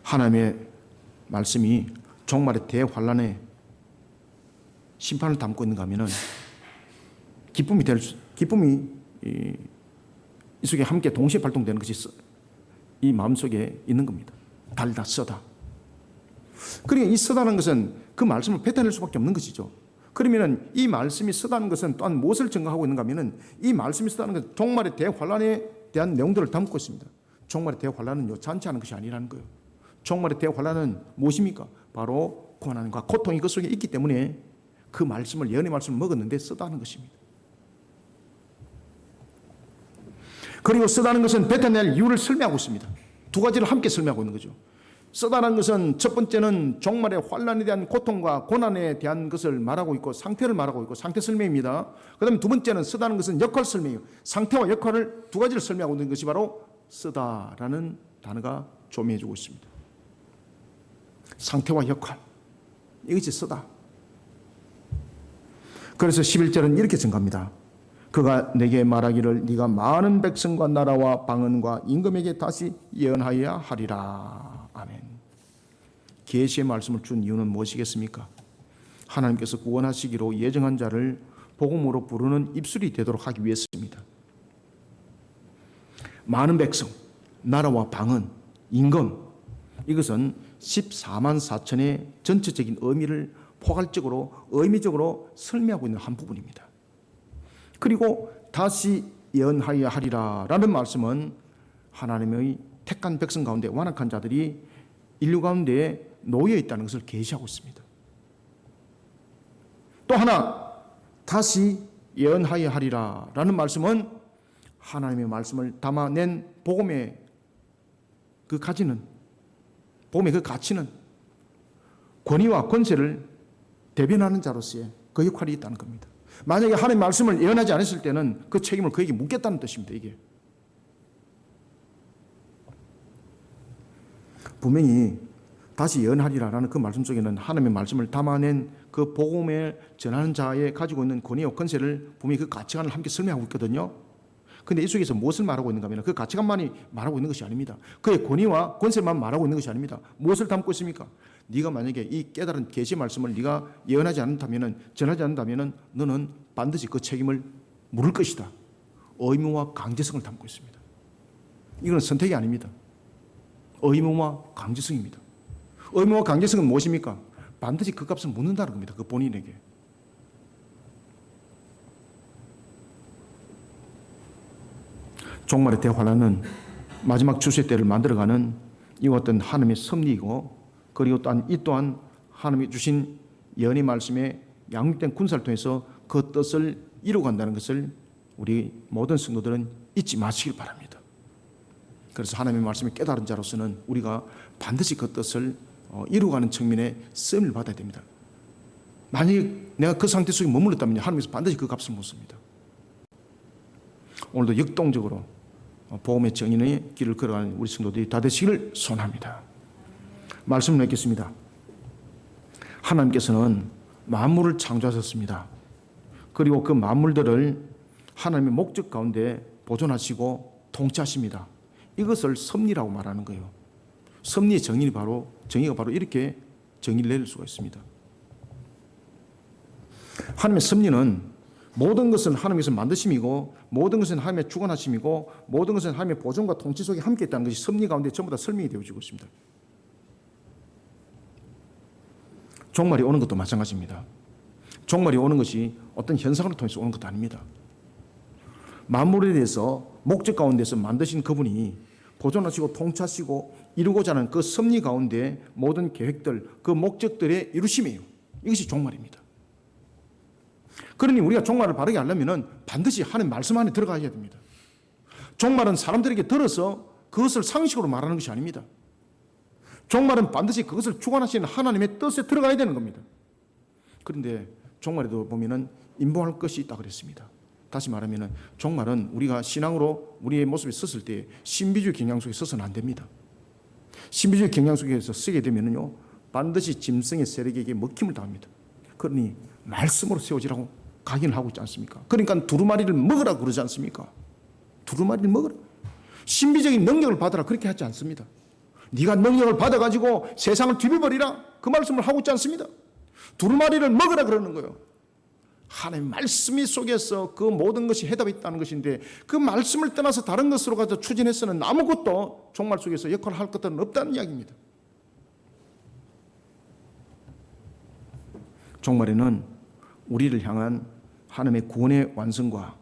하나님의 말씀이 종말의 대환란의 심판을 담고 있는가 하면은 기쁨이 이 속에 함께 동시에 발동되는 것이 이 마음속에 있는 겁니다. 달다, 쓰다. 그러니까 이 쓰다는 것은 그 말씀을 뱉어낼 수밖에 없는 것이죠. 그러면 이 말씀이 쓰다는 것은 또한 무엇을 증거하고 있는가 하면은 이 말씀이 쓰다는 것은 종말의 대환란에 대한 내용들을 담고 있습니다. 종말의 대환란은요, 잔치하는 것이 아니라는 거예요. 종말의 대환란은 무엇입니까? 바로 고난과 고통이 그 속에 있기 때문에 그 말씀을, 예언의 말씀을 먹었는데 쓰다는 것입니다. 그리고 쓰다는 것은 뱉어낼 이유를 설명하고 있습니다. 두 가지를 함께 설명하고 있는 거죠. 쓰다는 것은 첫 번째는 종말의 환란에 대한 고통과 고난에 대한 것을 말하고 있고 상태를 말하고 있고 상태 설명입니다. 그 다음에 두 번째는 쓰다는 것은 역할 설명이에요. 상태와 역할을 두 가지를 설명하고 있는 것이 바로 쓰다라는 단어가 조명해 주고 있습니다. 상태와 역할, 이것이 쓰다. 그래서 11절은 이렇게 증가합니다. 그가 내게 말하기를 네가 많은 백성과 나라와 방언과 임금에게 다시 예언하여야 하리라. 아멘. 계시의 말씀을 준 이유는 무엇이겠습니까? 하나님께서 구원하시기로 예정한 자를 복음으로 부르는 입술이 되도록 하기 위해서입니다. 많은 백성, 나라와 방언, 임금, 이것은 14만 4천의 전체적인 의미를 포괄적으로 의미적으로 설명하고 있는 한 부분입니다. 그리고 다시 예언하여야 하리라 라는 말씀은 하나님의 택한 백성 가운데 완악한 자들이 인류 가운데 놓여 있다는 것을 계시하고 있습니다. 또 하나, 다시 예언하여야 하리라 라는 말씀은 하나님의 말씀을 담아낸 복음의 그 가치는, 복음의 그 가치는 권위와 권세를 대변하는 자로서의 그 역할이 있다는 겁니다. 만약에 하나님의 말씀을 예언하지 않았을 때는 그 책임을 그에게 묻겠다는 뜻입니다. 이게 분명히 다시 예언하리라라는 그 말씀 속에는 하나님의 말씀을 담아낸 그 복음을 전하는 자의 가지고 있는 권위와 권세를 분명히 그 가치관을 함께 설명하고 있거든요. 그런데 이 속에서 무엇을 말하고 있는가 하면 그 가치관만이 말하고 있는 것이 아닙니다. 그의 권위와 권세만 말하고 있는 것이 아닙니다. 무엇을 담고 있습니까? 네가 만약에 이 깨달은 계시 말씀을 네가 예언하지 않는다면, 전하지 않는다면 너는 반드시 그 책임을 물을 것이다. 의무와 강제성을 담고 있습니다. 이건 선택이 아닙니다. 의무와 강제성입니다. 의무와 강제성은 무엇입니까? 반드시 그 값을 묻는다는 겁니다. 그 본인에게. 종말의 대환란은 마지막 주세 때를 만들어가는 이와 같은 하나님의 섭리이고, 그리고 이 또한 하나님이 주신 예언의 말씀에 양육된 군사를 통해서 그 뜻을 이루어간다는 것을 우리 모든 성도들은 잊지 마시길 바랍니다. 그래서 하나님의 말씀을 깨달은 자로서는 우리가 반드시 그 뜻을 이루어가는 측면에 쓰임을 받아야 됩니다. 만약에 내가 그 상태 속에 머물렀다면 하나님께서 반드시 그 값을 묻습니다. 오늘도 역동적으로 복음의 정인의 길을 걸어가는 우리 성도들이 다 되시기를 소원합니다. 말씀을 맺겠습니다. 하나님께서는 만물을 창조하셨습니다. 그리고 그 만물들을 하나님의 목적 가운데 보존하시고 통치하십니다. 이것을 섭리라고 말하는 거예요. 섭리의 정의가 바로 이렇게 정의를 내릴 수가 있습니다. 하나님의 섭리는 모든 것은 하나님께서 만드심이고, 모든 것은 하나님의 주관하심이고, 모든 것은 하나님의 보존과 통치 속에 함께 있다는 것이 섭리 가운데 전부 다 설명이 되어지고 있습니다. 종말이 오는 것도 마찬가지입니다. 종말이 오는 것이 어떤 현상을 통해서 오는 것도 아닙니다. 만물에 대해서 목적 가운데서 만드신 그분이 보존하시고 통치하시고 이루고자 하는 그 섭리 가운데 모든 계획들, 그 목적들의 이루심이에요. 이것이 종말입니다. 그러니 우리가 종말을 바르게 하려면 반드시 하나님 말씀 안에 들어가야 됩니다. 종말은 사람들에게 들어서 그것을 상식으로 말하는 것이 아닙니다. 종말은 반드시 그것을 주관하시는 하나님의 뜻에 들어가야 되는 겁니다. 그런데 종말에도 보면은 인보할 것이 있다 그랬습니다. 다시 말하면은 종말은 우리가 신앙으로 우리의 모습에 섰을 때 신비주의 경향 속에 서서는 안 됩니다. 신비주의 경향 속에서 쓰게 되면은요, 반드시 짐승의 세력에게 먹힘을 당합니다. 그러니 말씀으로 세워지라고 각인을 하고 있지 않습니까? 그러니까 두루마리를 먹으라 그러지 않습니까? 두루마리를 먹으라. 신비적인 능력을 받으라 그렇게 하지 않습니다. 네가 능력을 받아가지고 세상을 뒤집어버리라 그 말씀을 하고 있지 않습니다. 두루마리를 먹으라 그러는 거예요. 하나님의 말씀이 속에서 그 모든 것이 해답이 있다는 것인데, 그 말씀을 떠나서 다른 것으로 가서 추진해서는 아무것도 종말 속에서 역할을 할 것들은 없다는 이야기입니다. 종말에는 우리를 향한 하나님의 구원의 완성과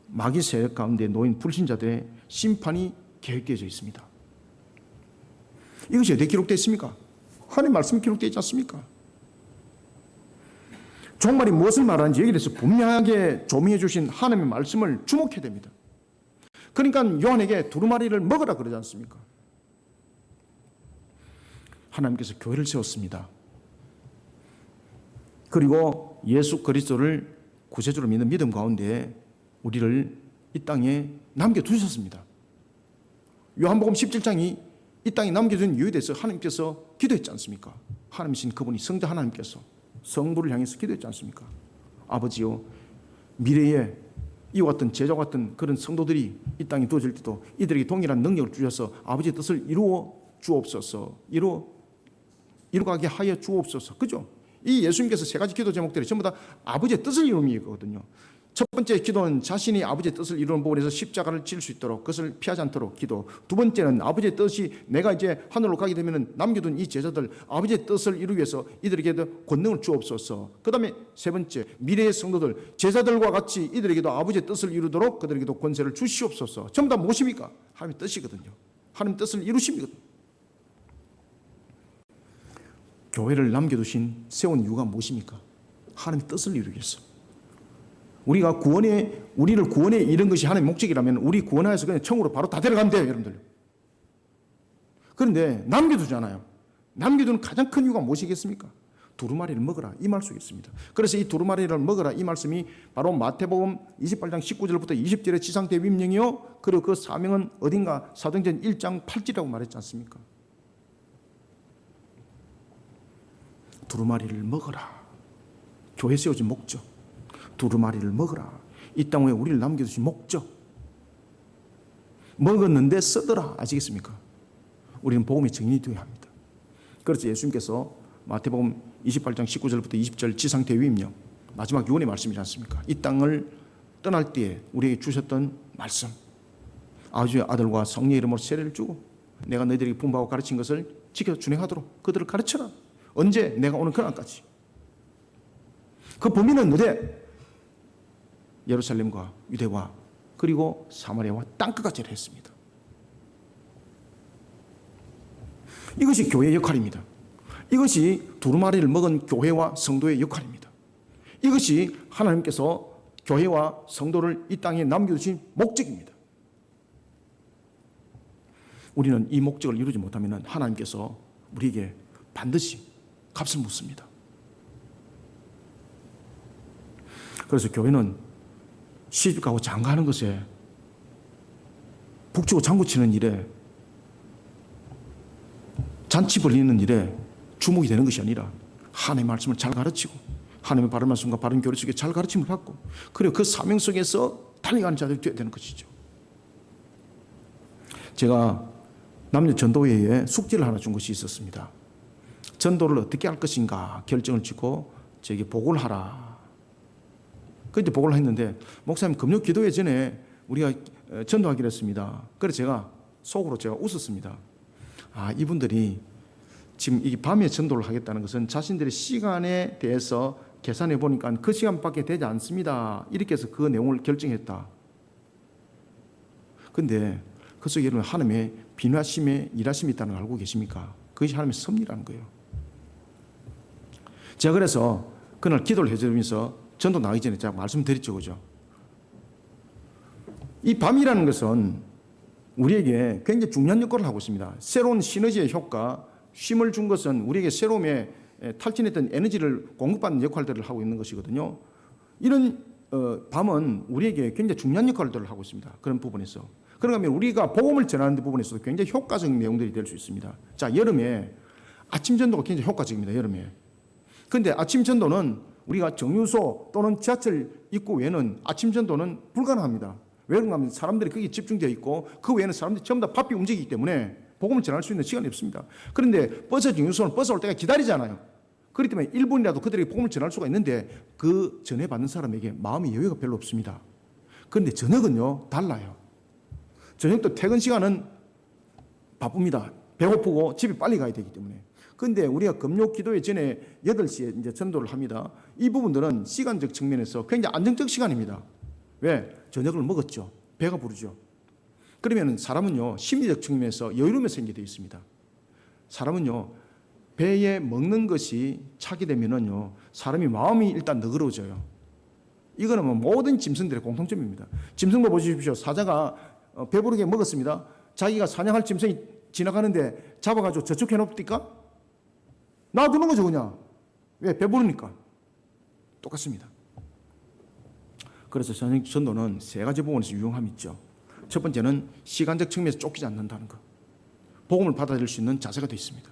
마귀 세력 가운데 놓인 불신자들의 심판이 계획되어져 있습니다. 이것이 어디에 기록되어 있습니까? 하나님의 말씀이 기록되어 있지 않습니까? 종말이 무엇을 말하는지 여기에 대해서 분명하게 조명해 주신 하나님의 말씀을 주목해야 됩니다. 그러니까 요한에게 두루마리를 먹으라 그러지 않습니까? 하나님께서 교회를 세웠습니다. 그리고 예수 그리스도를 구세주로 믿는 믿음 가운데 우리를 이 땅에 남겨두셨습니다. 요한복음 17장이 이 땅에 남겨둔 이유에 대해서 하나님께서 기도했지 않습니까? 하나님이신 그분이 성자 하나님께서 성부를 향해서 기도했지 않습니까? 아버지요, 미래에 이와 같은 제자와 같은 그런 성도들이 이 땅에 두어질 때도 이들에게 동일한 능력을 주셔서 아버지의 뜻을 이루어 주옵소서, 이루가게 하여 주옵소서. 그죠? 이 예수님께서 세 가지 기도 제목들이 전부 다 아버지의 뜻을 이루는 거거든요. 첫 번째 기도는 자신이 아버지의 뜻을 이루는 부분에서 십자가를 질 수 있도록 그것을 피하지 않도록 기도. 두 번째는 아버지의 뜻이 내가 이제 하늘로 가게 되면 남겨둔 이 제자들 아버지의 뜻을 이루기 위해서 이들에게도 권능을 주옵소서. 그 다음에 세 번째 미래의 성도들 제자들과 같이 이들에게도 아버지의 뜻을 이루도록 그들에게도 권세를 주시옵소서. 전부 다 무엇입니까? 하나님의 뜻이거든요. 하나님의 뜻을 이루십니다. 교회를 남겨두신 세운 이유가 무엇입니까? 하나님의 뜻을 이루기 위해서. 우리를 구원에 이른 것이 하나님의 목적이라면 우리 구원하여서 그냥 천국으로 바로 다 데려가면 돼요, 여러분들. 그런데 남겨두잖아요. 남겨두는 가장 큰 이유가 무엇이겠습니까? 두루마리를 먹어라 이 말 속에 있습니다. 그래서 이 두루마리를 먹어라 이 말씀이 바로 마태복음 28장 19절부터 20절의 지상대 위임령이요, 그리고 그 사명은 어딘가 사도행전 1장 8절이라고 말했지 않습니까? 두루마리를 먹어라. 교회 세워진 목적. 두루마리를 먹어라. 이 땅 위에 우리를 남겨두신 목적. 먹었는데 쓰더라. 아시겠습니까? 우리는 복음의 증인이 되어야 합니다. 그래서 예수님께서 마태복음 28장 19절부터 20절 지상대 위임령 마지막 유언의 말씀이지 않습니까? 이 땅을 떠날 때에 우리에게 주셨던 말씀. 아버지의 아들과 성령의 이름으로 세례를 주고 내가 너희들에게 분부하고 가르친 것을 지켜 준행하도록 그들을 가르쳐라. 언제? 내가 오는 그날까지. 그 범위는 어디? 예루살렘과 유대와 그리고 사마리아와 땅끝까지 했습니다. 이것이 교회의 역할입니다. 이것이 두루마리를 먹은 교회와 성도의 역할입니다. 이것이 하나님께서 교회와 성도를 이 땅에 남겨두신 목적입니다. 우리는 이 목적을 이루지 못하면 하나님께서 우리에게 반드시 값을 묻습니다. 그래서 교회는 시집가고 장가하는 것에 북치고 장구치는 일에 잔치 벌리는 일에 주목이 되는 것이 아니라 하나님의 말씀을 잘 가르치고 하나님의 바른 말씀과 바른 교리 속에 잘 가르침을 받고 그리고 그 사명 속에서 달려가는 자들이 되어야 되는 것이죠. 제가 남녀 전도회에 숙제를 하나 준 것이 있었습니다. 전도를 어떻게 할 것인가 결정을 짓고 저에게 보고를 하라. 그때 보고를 했는데 목사님 금요 기도회 전에 우리가 전도하기로 했습니다. 그래서 제가 속으로 웃었습니다. 아, 이분들이 지금 이 밤에 전도를 하겠다는 것은 자신들의 시간에 대해서 계산해 보니까 그 시간밖에 되지 않습니다. 이렇게 해서 그 내용을 결정했다. 그런데 그 속에 여러분 하나님의 비누하심에 일하심이 있다는 걸 알고 계십니까? 그것이 하나님의 섭리라는 거예요. 제가 그래서 그날 기도를 해드리면서 전도 나가기 전에 제가 말씀드렸죠, 그죠? 이 밤이라는 것은 우리에게 굉장히 중요한 역할을 하고 있습니다. 새로운 시너지의 효과, 쉼을 준 것은 우리에게 새로움에 탈진했던 에너지를 공급받는 역할들을 하고 있는 것이거든요. 이런 밤은 우리에게 굉장히 중요한 역할들을 하고 있습니다. 그런 부분에서. 그러면 우리가 복음을 전하는 부분에서도 굉장히 효과적인 내용들이 될 수 있습니다. 자, 여름에 아침 전도가 굉장히 효과적입니다. 여름에. 그런데 아침 전도는 우리가 정류소 또는 지하철 입구 외에는 아침 전도는 불가능합니다. 왜 그런가 하면 사람들이 거기에 집중되어 있고 그 외에는 사람들이 전부 다 바삐 움직이기 때문에 복음을 전할 수 있는 시간이 없습니다. 그런데 버스 정류소는 버스 올 때가 기다리잖아요. 그렇기 때문에 1분이라도 그들에게 복음을 전할 수가 있는데 그 전해받는 사람에게 마음의 여유가 별로 없습니다. 그런데 저녁은요 달라요. 저녁도 퇴근 시간은 바쁩니다. 배고프고 집에 빨리 가야 되기 때문에. 그런데 우리가 금요 기도회 전에 8시에 이제 전도를 합니다. 이 부분들은 시간적 측면에서 굉장히 안정적 시간입니다. 왜? 저녁을 먹었죠. 배가 부르죠. 그러면 사람은요 심리적 측면에서 여유로움이 생기게 되어 있습니다. 사람은요 배에 먹는 것이 차게 되면은요 사람이 마음이 일단 너그러워져요. 이거는 뭐 모든 짐승들의 공통점입니다. 짐승도 보십시오. 사자가 배부르게 먹었습니다. 자기가 사냥할 짐승이 지나가는데 잡아가지고 저축해 놓을까? 놔두는 거죠 그냥. 왜? 배부르니까. 똑같습니다. 그래서 전도는 세 가지 부분에서 유용함이 있죠. 첫 번째는 시간적 측면에서 쫓기지 않는다는 것. 복음을 받아들일 수 있는 자세가 되어 있습니다.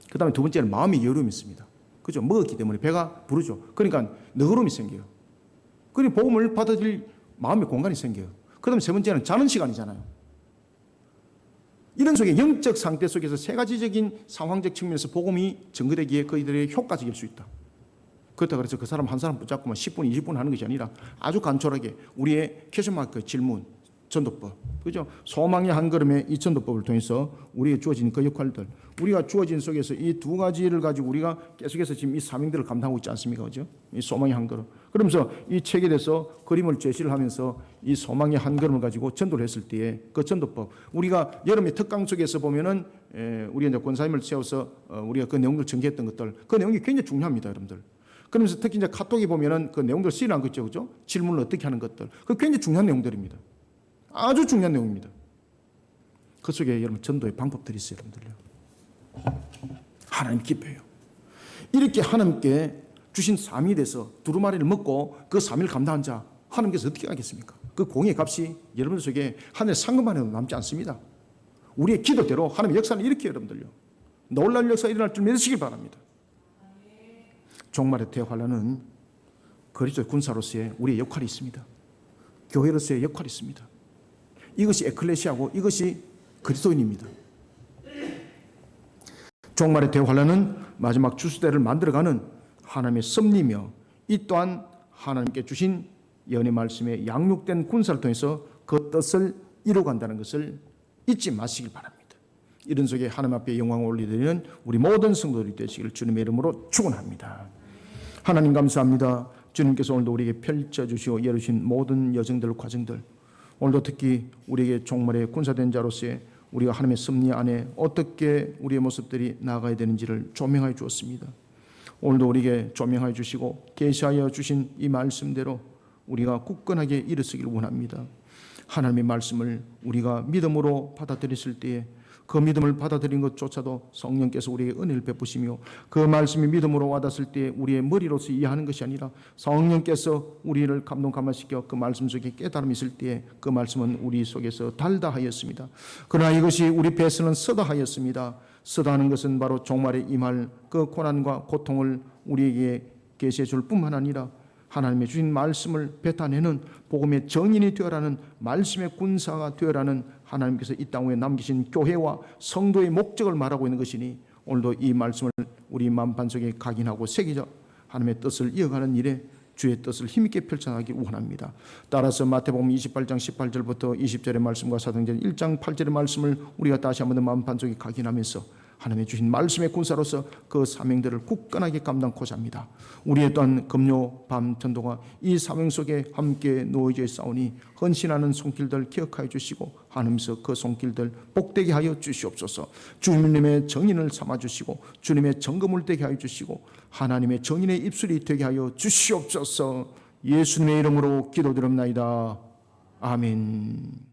그 다음에 두 번째는 마음의 여유로움이 있습니다. 그죠? 먹었기 때문에 배가 부르죠. 그러니까 너그러움이 생겨요. 그러니 복음을 받아들일 마음의 공간이 생겨요. 그 다음에 세 번째는 자는 시간이잖아요. 이런 속에 영적 상태 속에서 세 가지적인 상황적 측면에서 복음이 전거되기에 그들의 효과적일 수 있다. 그렇다고 해서 그 사람 한 사람 붙잡고 10분, 20분 하는 것이 아니라 아주 간절하게 우리의 퀘스천마크 질문, 전도법, 그죠? 소망의 한 걸음에 이 전도법을 통해서 우리에게 주어진 그 역할들, 우리가 주어진 속에서 이 두 가지를 가지고 우리가 계속해서 지금 이 사명들을 감당하고 있지 않습니까? 그죠? 이 소망의 한 걸음. 그러면서 이 책에 대해서 그림을 제시를 하면서 이 소망의 한 걸음을 가지고 전도를 했을 때에 그 전도법, 우리가 여름의 특강 속에서 보면은 우리가 이제 권사님을 세워서 우리가 그 내용들 전개했던 것들, 그 내용이 굉장히 중요합니다, 여러분들. 그러면서 특히 이제 카톡에 보면은 그 내용들 쓰이는 거 있죠, 그죠? 질문을 어떻게 하는 것들, 그 굉장히 중요한 내용들입니다. 아주 중요한 내용입니다. 그 속에 여러분 전도의 방법들이 있어요, 여러분들요. 하나님 기뻐해요. 이렇게 하나님께 주신 삶이 돼서 두루마리를 먹고 그 삶을 감당한 자, 하나님께서 어떻게 하겠습니까? 그 공의 값이 여러분들 속에 하늘의 상금만 해도 남지 않습니다. 우리의 기도대로 하나님의 역사는 이렇게 여러분들요. 놀랄 역사 일어날 줄 믿으시길 바랍니다. 종말의 대환란은 그리스도의 군사로서의 우리의 역할이 있습니다. 교회로서의 역할이 있습니다. 이것이 에클레시아고 이것이 그리스도인입니다. 종말의 대환란은 마지막 주수대를 만들어가는 하나님의 섭리며 이 또한 하나님께 주신 예언의 말씀에 양육된 군사를 통해서 그 뜻을 이루어간다는 것을 잊지 마시길 바랍니다. 이런 속에 하나님 앞에 영광을 올리드리는 우리 모든 성도들이 되시기를 주님의 이름으로 축원합니다. 하나님 감사합니다. 주님께서 오늘도 우리에게 펼쳐주시고 열으신 모든 여정들, 과정들, 오늘도 특히 우리에게 종말의 군사된 자로서의 우리가 하나님의 섭리 안에 어떻게 우리의 모습들이 나아가야 되는지를 조명하여 주었습니다. 오늘도 우리에게 조명하여 주시고 계시하여 주신 이 말씀대로 우리가 굳건하게 일어서기를 원합니다. 하나님의 말씀을 우리가 믿음으로 받아들였을 때에 그 믿음을 받아들인 것조차도 성령께서 우리에게 은혜를 베푸시며 그 말씀이 믿음으로 와닿았을 때 우리의 머리로서 이해하는 것이 아니라 성령께서 우리를 감동감화시켜 그 말씀 속에 깨달음이 있을 때에 그 말씀은 우리 속에서 달다 하였습니다. 그러나 이것이 우리 배에서는 쓰다 하였습니다. 쓰다 하는 것은 바로 종말에 임할 그 고난과 고통을 우리에게 계시해 줄 뿐만 아니라 하나님의 주신 말씀을 뱉어내는 복음의 정인이 되어라는 말씀의 군사가 되어라는 하나님께서 이 땅 위에 남기신 교회와 성도의 목적을 말하고 있는 것이니 오늘도 이 말씀을 우리 마음판 속에 각인하고 새기자 하나님의 뜻을 이어가는 일에 주의 뜻을 힘있게 펼쳐나가기 원합니다. 따라서 마태복음 28장 18절부터 20절의 말씀과 사도행전 1장 8절의 말씀을 우리가 다시 한번 마음판 속에 각인하면서 하나님의 주신 말씀의 군사로서 그 사명들을 굳건하게 감당코자 합니다. 우리의 또한 금요 밤 전도가 이 사명 속에 함께 놓여져 있사오니 헌신하는 손길들 기억하여 주시고 하나님께서 그 손길들 복되게 하여 주시옵소서. 주님의 정인을 삼아 주시고 주님의 정금을 되게 하여 주시고 하나님의 정인의 입술이 되게 하여 주시옵소서. 예수님의 이름으로 기도드립나이다. 아멘.